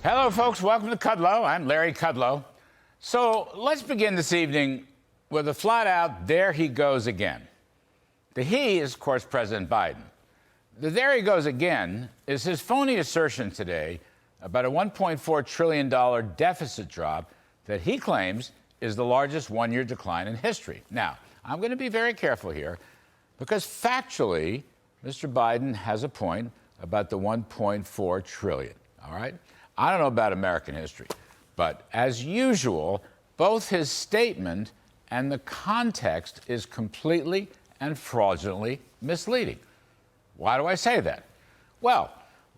Hello, folks. Welcome to Kudlow. I'm Larry Kudlow. So let's begin this evening with a flat-out, there he goes again. The he is, of course, President Biden. The there he goes again is his phony assertion today about a $1.4 trillion deficit drop that he claims is the largest one-year decline in history. Now, I'm going to be very careful here because factually, Mr. Biden has a point about the $1.4 trillion, all right? I don't know about American history, but as usual, both his statement and the context is completely and fraudulently misleading. Why do I say that? Well,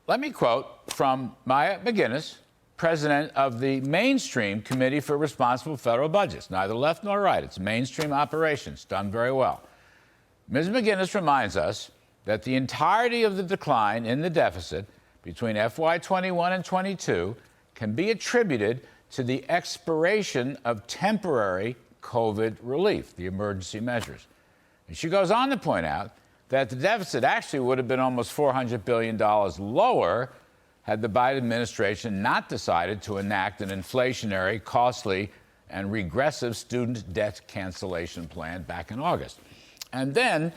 let me quote from Maya McGinnis, president of the Mainstream Committee for Responsible Federal Budgets, neither left nor right. It's mainstream operations, done very well. Ms. McGinnis reminds us that the entirety of the decline in the deficit between FY21 and 22 can be attributed to the expiration of temporary COVID relief, the emergency measures. And she goes on to point out that the deficit actually would have been almost $400 billion lower had the Biden administration not decided to enact an inflationary, costly, and regressive student debt cancellation plan back in August. And then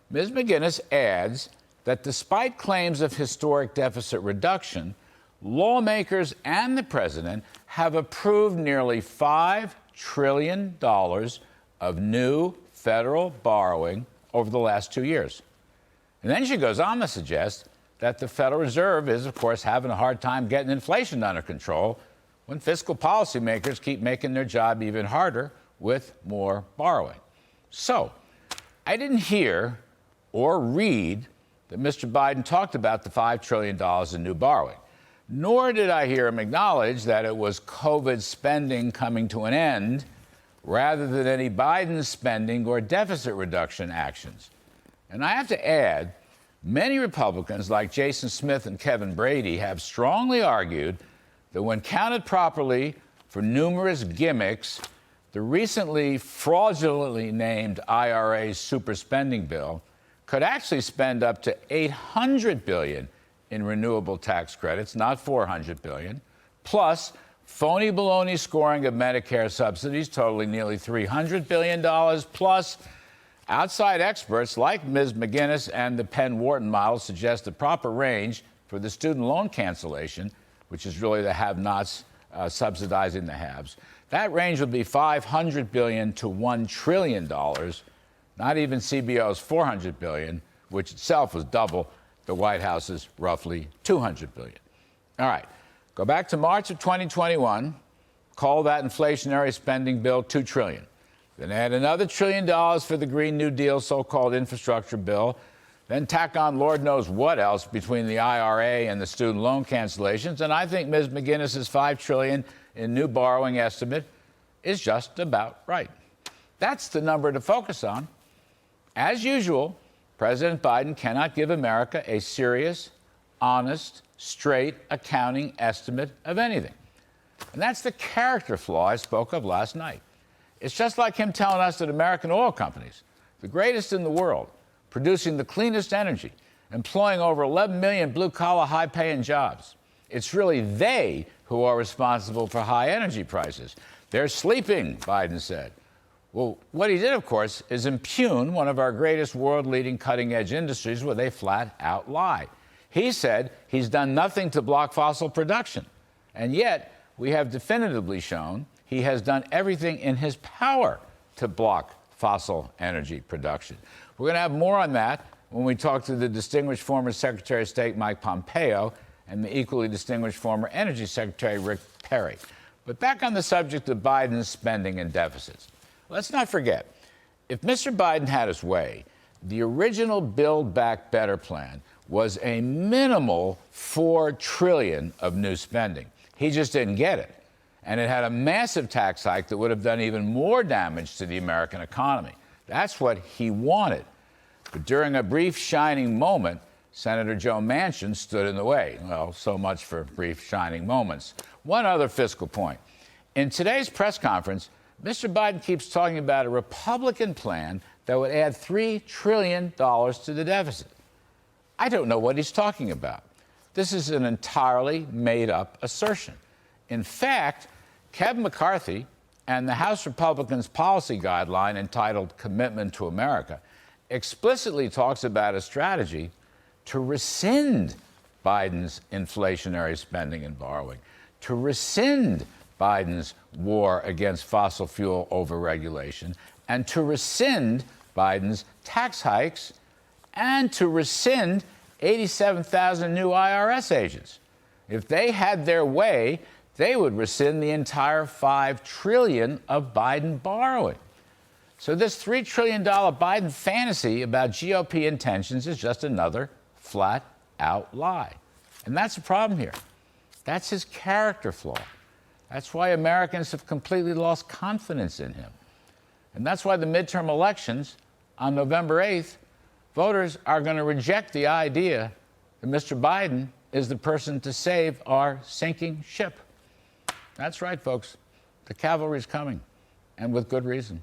Ms. McGinnis adds that despite claims of historic deficit reduction, lawmakers and the president have approved nearly $5 trillion of new federal borrowing over the last 2 years. And then she goes on to suggest that the Federal Reserve is, of course, having a hard time getting inflation under control when fiscal policymakers keep making their job even harder with more borrowing. So, I didn't hear or read that Mr. Biden talked about the $5 trillion in new borrowing, nor did I hear him acknowledge that it was COVID spending coming to an end rather than any Biden spending or deficit reduction actions. And I have to add, many Republicans like Jason Smith and Kevin Brady have strongly argued that when counted properly for numerous gimmicks, the recently fraudulently named IRA super spending bill could actually spend up to $800 billion in renewable tax credits, not $400 billion, plus phony baloney scoring of Medicare subsidies totaling nearly $300 billion, plus outside experts like Ms. McGinnis and the Penn-Wharton model suggest the proper range for the student loan cancellation, which is really the have-nots subsidizing the haves. That range would be $500 billion to $1 trillion. Not even CBO's $400 billion, which itself was double the White House's roughly $200 billion. All right, go back to March of 2021, call that inflationary spending bill $2 trillion. Then add another $1 trillion for the Green New Deal so-called infrastructure bill. Then tack on Lord knows what else between the IRA and the student loan cancellations. And I think Ms. McGinnis's $5 trillion in new borrowing estimate is just about right. That's the number to focus on. As usual, President Biden cannot give America a serious, honest, straight accounting estimate of anything. And that's the character flaw I spoke of last night. It's just like him telling us that American oil companies, the greatest in the world, producing the cleanest energy, employing over 11 million blue-collar, high-paying jobs. It's really they who are responsible for high energy prices. They're sleeping, Biden said. Well, what he did, of course, is impugn one of our greatest world-leading cutting-edge industries with a flat-out lie. He said he's done nothing to block fossil production. And yet, we have definitively shown he has done everything in his power to block fossil energy production. We're going to have more on that when we talk to the distinguished former Secretary of State Mike Pompeo and the equally distinguished former Energy Secretary Rick Perry. But back on the subject of Biden's spending and deficits. Let's not forget, if Mr. Biden had his way, the original Build Back Better plan was a minimal $4 trillion of new spending. He just didn't get it. And it had a massive tax hike that would have done even more damage to the American economy. That's what he wanted. But during a brief shining moment, Senator Joe Manchin stood in the way. Well, so much for brief shining moments. One other fiscal point. In today's press conference, Mr. Biden keeps talking about a Republican plan that would add $3 trillion to the deficit. I don't know what he's talking about. This is an entirely made-up assertion. In fact, Kevin McCarthy and the House Republicans' policy guideline entitled Commitment to America explicitly talks about a strategy to rescind Biden's inflationary spending and borrowing, to rescind Biden's war against fossil fuel overregulation, and to rescind Biden's tax hikes, and to rescind 87,000 new IRS agents. If they had their way, they would rescind the entire $5 trillion of Biden borrowing. So this $3 trillion Biden fantasy about GOP intentions is just another flat-out lie. And that's the problem here. That's his character flaw. That's why Americans have completely lost confidence in him. And that's why the midterm elections on November 8th, voters are going to reject the idea that Mr. Biden is the person to save our sinking ship. That's right, folks. The cavalry's coming, and with good reason.